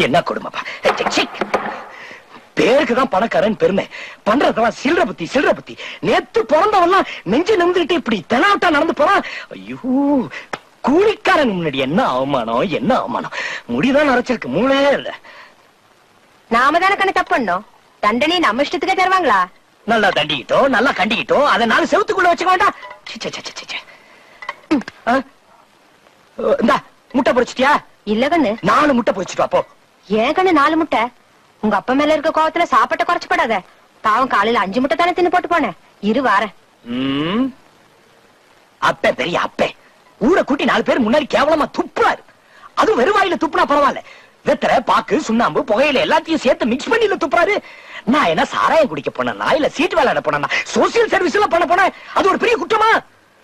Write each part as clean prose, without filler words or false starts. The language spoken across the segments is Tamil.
என்ன கொடுமைப்பா. பேருக்குதான் பணக்காரன் பெருமை, பண்றதெல்லாம் சில்லற புத்தி. நேத்து பிறந்தவெல்லாம் நெஞ்சு நிமிந்துட்டு இப்படி தெனாவட்டா நடந்து போறான். ஐயோ, கூலிக்காரன் முன்னாடி என்ன அவமானம். முடிதான் நரைச்சிருக்கு, மூளையே இல்ல. நாம தானே கண்ணு தப்பு பண்ணோம், தண்டனை நம்ம இஷ்டத்துக்கே தருவாங்களா? நல்லா தண்டிக்கிட்டோம், நல்லா கண்டிக்கிட்டோம், அதனால செவத்துக்குள்ள வச்சுக்க வேண்டாம். முட்டை பொரிச்சிட்டியா? இல்ல கண்ணு, 4 முட்டை பொரிச்சிட்டு அப்போ. ஏன் கண்ணு 4 முட்டை? உங்க அப்பா மேல இருக்க கோவத்துல சாப்பாட்ட குறைச்சு போடாத. பாவம் காலையில 5 முட்டை தானே தின்னு போட்டு போனேன். இரு வாரேன். அப்ப பெரிய அப்பே ஊரை கூட்டி 4 பேர் முன்னாடி கேவலமா துப்புறாரு. அதுவும் வெறுவாயில துப்புனா பரவாயில்ல, வெத்தரை பாக்கு சுண்ணாம்பு புகையில எல்லாத்தையும் சேர்த்து மிக்ஸ் பண்ணி துப்புறாரு. நான் என்ன சாராயம் குடிக்க போனா இல்ல சீட்டு விளையாட போனா, சோசியல் சர்வீஸ் எல்லாம் பண்ண போனேன். அது ஒரு பெரிய குற்றமா?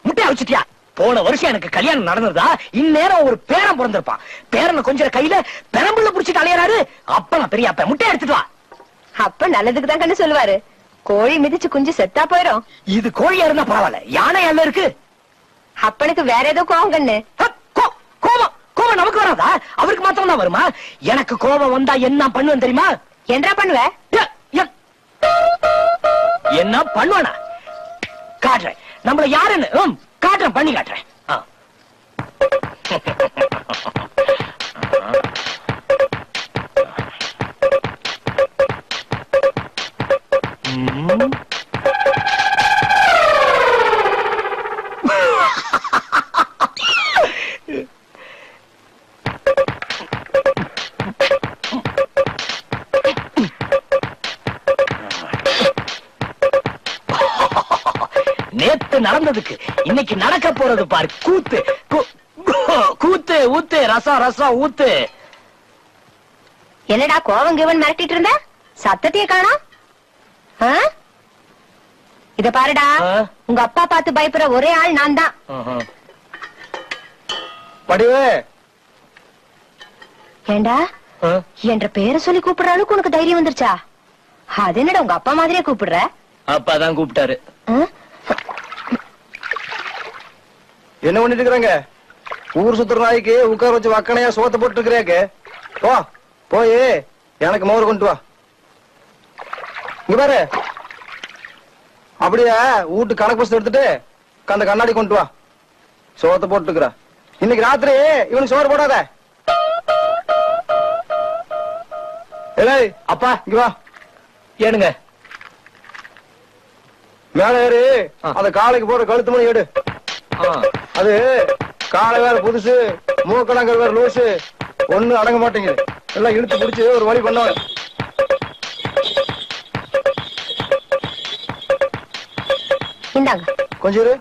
முட்டையா வச்சுட்டியா? போன வருஷம் எனக்கு கல்யாணம் நடந்ததா, இந்நேரம் ஒரு பேரன் பிறந்திருப்பான். பேரனை கொஞ்சம் கையில பெரம்புள்ள புடிச்சிட்டு அலையறாரு. அப்ப நான் பெரிய அப்ப முட்டையை எடுத்துட்டு வா. அப்ப நல்லதுக்கு தான் கண்ணு சொல்லுவாரு. கோழி மிதிச்சு குஞ்சு செத்தா போயிடும். இது கோழியா இருந்தா பரவாயில்ல, யானை எல்லாம் இருக்கு. அப்பனுக்கு வேற ஏதோ கோவம் கண்ணு. கோவம் நமக்கு வராதா? அவருக்கு மாத்திரம் தான் வருமா? எனக்கு கோவம் வந்தா என்ன பண்ணுவேன் தெரியுமா? என்ன பண்ணுவ? என்ன பண்ணுவானா? காட்டுறேன் நம்மள யாருன்னு. காட்டுறேன், பண்ணி காட்டுறேன். நேத்து நடந்ததுக்கு இன்னைக்கு நடக்க போறது பாரு கூத்து. கூத்து ஊத்து, ரசம் ஊத்து. என்னடா கோவம் கிவன் மிரட்டிட்டு இருந்த? சத்தத்தையே காணோம். இத பாருடா, உங்க அப்பா பார்த்து பயப்படுற ஒரே ஆள் நான் தான். படிவே ஏண்டா என்ற பேரை சொல்லி கூப்பிடுற அளவுக்கு உனக்கு தைரியம் வந்துருச்சா? அது என்னடா உங்க அப்பா மாதிரியே கூப்பிடுற? அப்பாதான் கூப்பிட்டாரு. என்ன பண்ணிட்டு இருக்கிறாங்க? ஊர் சுத்துற நாய்க்கு உட்கார வச்சு வக்கனையா சோத்த போட்டு இருக்கிறாங்க. போய் எனக்கு மோர் கொண்டு வா. இங்க பாரு, அப்படியே வீட்டு கணக்கு புஸ்தகம் எடுத்துட்டு அந்த கண்ணாடி கொண்டு வா. சோத்த போட்டு இருக்கிற. இன்னைக்கு ராத்திரி இவனுக்கு சோறு போடாத. அப்பா இங்க வா. ஏனுங்க? மேல ஏறு, அந்த காலைக்கு போற கழுத்து மணி எடு. அது காலை வேற புதுசு, மூக்கணங்கள் வேற லூசு, ஒண்ணு அடங்க மாட்டேங்குது. எல்லாம் இழுத்து பிடிச்சு ஒரு வழி பண்ணுவாங்க. கொஞ்சம் இரு.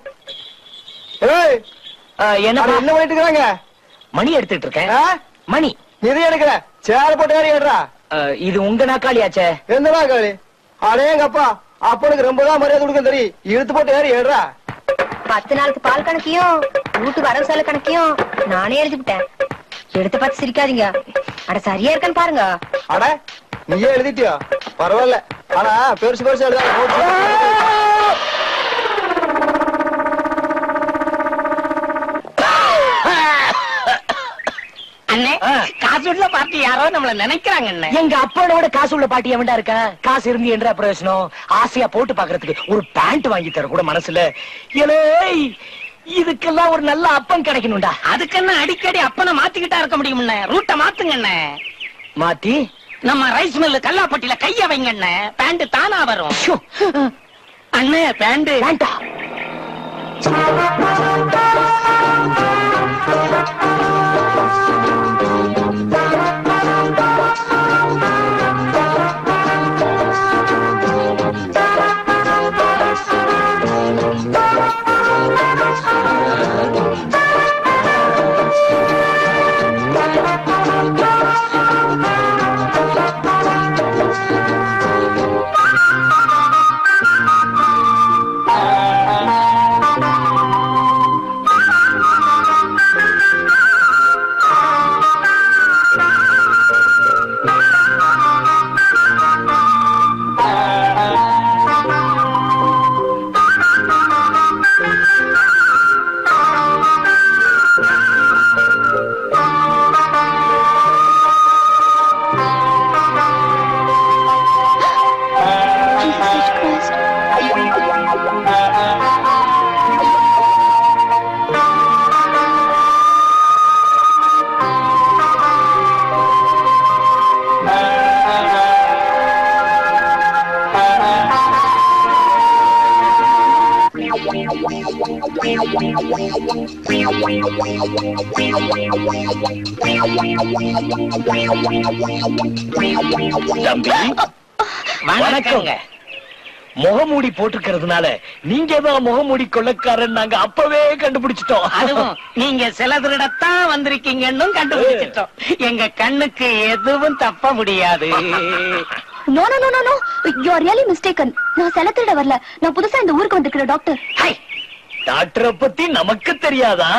என்ன பண்ணிட்டு இருக்கிறாங்க? மணி எடுத்துட்டு இருக்கேன். மணி நிதி எடுக்கிற சேர போட்டு ஏறி ஏடுறா. இது உங்க நாக்காளியாச்சே. எந்த நாக்காளி? அடேங்கப்பா, அப்பனுக்கு ரொம்பதான் மரியாதை கொடுக்க தெரியும். இழுத்து போட்டு ஏறி ஏடுறா. 10 நாளுக்கு பால் கணக்கையும் வீட்டு வரவு செலவு கணக்கையும் நானே எழுதிவிட்டேன். எடுத்து பார்த்து சிரிக்காதீங்க. அட சரியா இருக்கான்னு பாருங்க. அட நீயே எழுதிட்டியா? பரவாயில்ல, ஆனா பெருசு பெருசு எழுத. காசு உள்ள பாட்டி யாரோ நம்மள நினைக்கிறாங்க. எங்க அப்பனோட காசு உள்ள பாட்டி எவன்டா இருக்க? காசு இருந்து என்ற பிரயோஜனம்? ஆசையா போட்டு பாக்குறதுக்கு ஒரு பேண்ட் வாங்கி தர கூட மனசுல. இதுக்கெல்லாம் ஒரு நல்ல அப்பன் கிடைக்கணும்டா. அதுக்குன்னு அடிக்கடி அப்பனை மாத்திக்கிட்டா இருக்க முடியும். ரூட்ட மாத்துங்க. மாத்தி நம்ம ரைஸ் மில்லு கல்லாப்பட்டியில கைய வைங்க. பேண்ட் தானா வரும். அண்ணே பேண்ட் வேண்டா. தம்பி வணக்கங்க. முகமூடி போட்டுக்கிறதுனால நீங்க தான் முகமூடி கொள்ளக்காரன் நாங்க அப்பவே கண்டுபிடிச்சிட்டோம். அதுவும் நீங்க சில திருடத்தான் வந்திருக்கீங்கன்னு கண்டுபிடிச்சிட்டோம். எங்க கண்ணுக்கு எதுவும் தப்ப முடியாது. No no no no you are really mistaken. நான் செல திருட வரல. நான் புதுசா இந்த ஊருக்கு வந்திருக்கிற டாக்டர். டாக்டரை பத்தி நமக்கு தெரியாதா?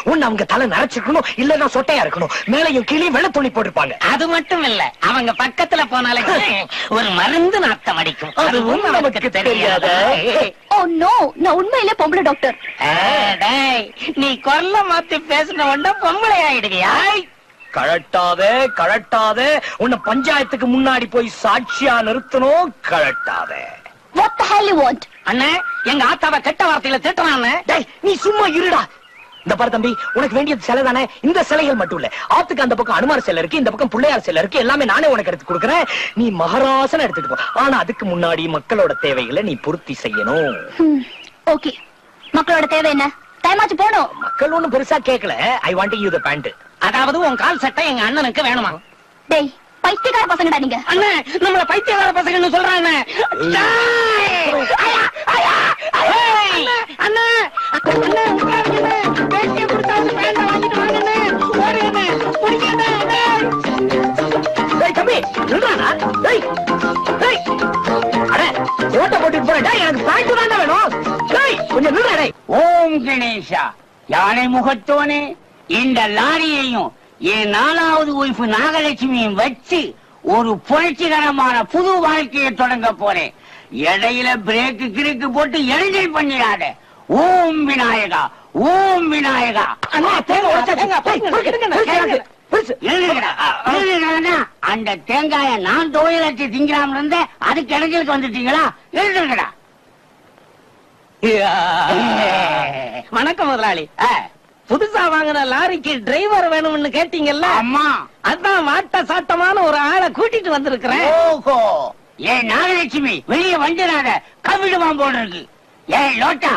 உன்னை அவங்க தலை நரைச்சிருக்கணும், இல்லன்னா சொட்டையா இருக்கணும், மேலையும் கீழே வெள்ளை துணி போட்டிருப்பாங்க. அது மட்டும் இல்ல, அவங்க பக்கத்துல போனாலே ஒரு மருந்து நாத்தம் அடிக்கும். அதுவும் நமக்கு தெரியாதா? ஓ நோ, நான் உண்மையிலே பொம்பளை டாக்டர். நீ கொல்ல மாத்தி பேசின உடனே பொம்பளை ஆயிடுவியா? கழட்டாத உன்னை பஞ்சாயத்துக்கு முன்னாடி போய் சாட்சியா நிறுத்தணும். கழட்டாத. What the hell you want? அண்ணே, எங்க ஆத்தாவை கெட்ட வார்த்தையில திட்டுறான். டேய், நீ சும்மா இருடா. இந்த பாரு தம்பி, உனக்கு வேண்டியது சிலை தானே. இந்த சிலைகள் மட்டும் இல்ல, ஆத்துக்கு அந்த பக்கம் அனுமார் சிலை இருக்கு, இந்த பக்கம் பிள்ளையார் சிலை இருக்கு. எல்லாமே நானே உனக்கு எடுத்து கொடுக்குறேன். நீ மகராசன எடுத்துட்டு போ. ஆனா அதுக்கு முன்னாடி மக்களோட தேவைகளை நீ பூர்த்தி செய்யணும். ஓகே, மக்களோட தேவை என்ன? டைம் ஆச்சு போணும். மக்கள் ஒண்ணும் பெருசா கேட்கல. I want you the pant. அதாவது உன் கால் சட்டை எங்க அண்ணனுக்கு வேணுமா? டேய், பைத்தியக்கார பசங்கடா நீங்க. அண்ணே, நம்மள பைத்தியக்கார பசங்கன்னு சொல்றாங்க. தம்பி சொல்றானா? ஓட்ட போட்டுட்டு போறேன். எனக்கு பேண்ட் தானே வேணும். கொஞ்சம் நில்றா. ஓம் கணேஷா, யானை முகத்தோனே, இந்த லாரியையும் என் 4வது ஒய்ஃப் நாகலட்சுமியும் வச்சு ஒரு புரட்சிகரமான புது வாழ்க்கையை தொடங்க போறேன். இடையில பிரேக்கு கிறுக்கு போட்டு எரிஞ்சல் பண்ணிடாத. ஓம் விநாயகா, ஓம் விநாயகா. அந்த தேங்காய நான் தொழிலட்சி திங்கலாம் இருந்த அதுக்கு இடைஞ்சலுக்கு வந்துட்டீங்களா? எழுதுங்கடா. வணக்கம் முதலாளி. புதுசா வாங்கின லாரிக்கு டிரைவர் வேணும்னு கேட்டீங்கல்ல? அம்மா, அதான் வாட்ட சாட்டமான ஒரு ஆளை கூட்டிட்டு வந்திருக்கிறேன். ஓஹோ, ஏன் நாகலட்சுமி வெளியே வந்துடாத, கவிடுவான் போல இருக்கு. ஏன் லோட்டா,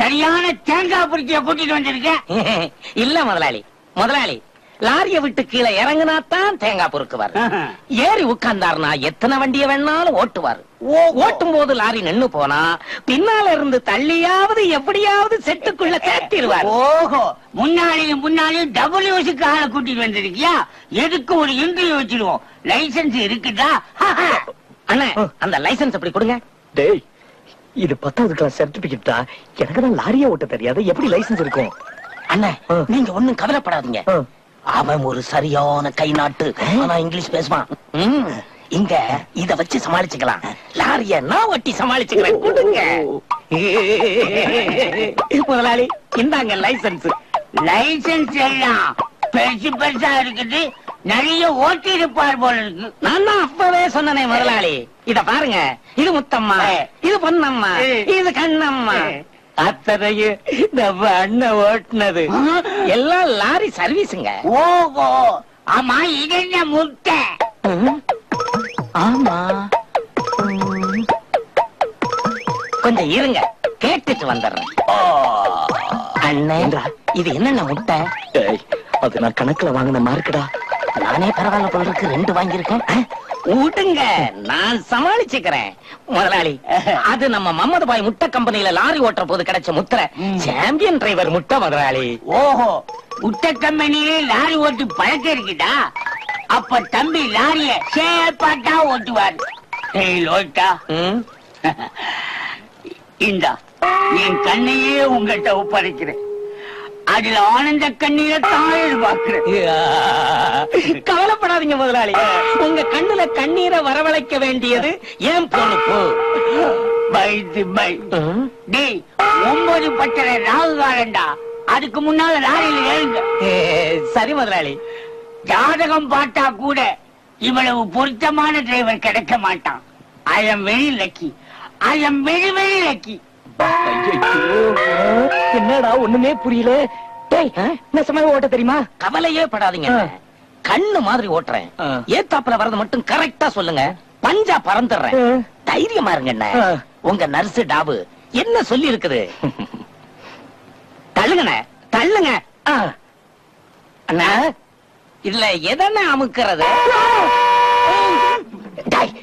சரியான தேங்காய் பிடிச்சிய கூட்டிட்டு வந்திருக்கேன். இல்ல முதலாளி, லாரிய விட்டு கீழே இறங்கினாத்தான் தேங்காய் பொறுக்குவார். ஏறி உட்கார்ந்தாருனா எத்தனை வண்டிய வேணாலும் ஓட்டுவார். ஓட்டும் போது லாரி நின்னு போனா பின்னால இருந்து தள்ளியாவது எப்படியாவது செட்டுக்குள்ள சேர்த்திடுவார். ஓஹோ, முன்னாடியும் டபிள்யூஸுக்கு ஆளை கூட்டிட்டு வந்திருக்கியா? எதுக்கு ஒரு இன்டர்வியூ வச்சிருவோம். லைசன்ஸ் இருக்குதா? அண்ணா, அந்த லைசன்ஸ் எப்படி கொடுங்க. டேய், இது 10வது கிளாஸ் சர்டிபிகேட் தான். எனக்கு தான் லாரியா ஓட்ட தெரியாது, எப்படி லைசன்ஸ் இருக்கும்? அண்ணா, நீங்க ஒண்ணும் கவலைப்படாதீங்க. அவன் ஒரு சரியான கை நாட்டு, ஆனா இங்கிலீஷ் பேசுவான். இங்க இத வச்சு சமாளிச்சுக்கலாம். லாரிய நான் ஒட்டி சமாளிச்சுக்கிறேன். கொடுங்க முதலாளி, இந்தாங்க லைசன்ஸ். லைசன்ஸ் எல்லாம் பெருசு பெருசா இருக்குது, நிறைய ஓட்டி இருப்பார் போல இருக்கு. நான் தான் அப்பவே சொன்னனே முதலாளி. இத பாருங்க, இது முத்தம்மா, இது பொன்னம்மா, இது கண்ணம்மா. அத்தனையே நம்ம அண்ணன் ஓட்டுனது. எல்லாம் லாரி சர்வீஸுங்க. ஓஹோ, ஆமா, இது என்ன முட்டை? ஆமா, கொஞ்சம் இருங்க, கேட்டுட்டு வந்துடுறேன். அண்ணன், இது என்னென்ன முட்டை? அது நான் கணக்குல வாங்கின மார்க்கடா. நானே பரவாயில்ல போல இருக்கு, 2 வாங்கியிருக்கேன். விடுங்க, நான் சமாளிச்சுக்கிறேன் முதலாளி. அது நம்ம மம்மது பாய் முட்டை கம்பெனியில லாரி ஓட்டுற போது கிடைச்ச முத்திரை, சாம்பியன் டிரைவர் முட்டை முதலாளி. ஓஹோ, முட்டை கம்பெனியிலே லாரி ஓட்டு பழக்கம் இருக்குதா? அப்ப தம்பி லாரிய சேப்பாட்டா ஓட்டுவார். லோட்டா, இந்தா என் கண்ணையே உங்கள்கிட்ட ஒப்படைக்கிறேன். அதுல ஆனந்த கண்ணீரை தான் எதிர்பார்க்கிறேன். கவலைப்படாதீங்க முதலாளி, உங்க கண்ணுல கண்ணீரை வரவழைக்க வேண்டியது ஏன் பொறுப்பு. டேய், 9 பட்டரை ராகு காலண்டா, அதுக்கு முன்னால லாரியில ஏழுங்க. சரி முதலாளி. ஜாதகம் பார்த்தா கூட இவ்வளவு பொருத்தமான டிரைவர் கிடைக்க மாட்டான். I am very lucky, I am very very lucky. என்னடா ஒண்ணுமே புரியல. டேய், நெசமாவே ஓட்ட தெரியுமா? கவலையே படாதீங்க, கண்ணு மாதிரி ஓட்டுறேன். ஏத்தாப்புல வரது மட்டும் கரெக்டா சொல்லுங்க, பஞ்சா பறந்துடுறேன். தைரியமா இருங்க. என்ன உங்க நர்ஸ் டாபு என்ன சொல்லி இருக்குது? தள்ளுங்க தள்ளுங்க. அண்ணா இதுல எதனா அமுக்கிறது? டேய்.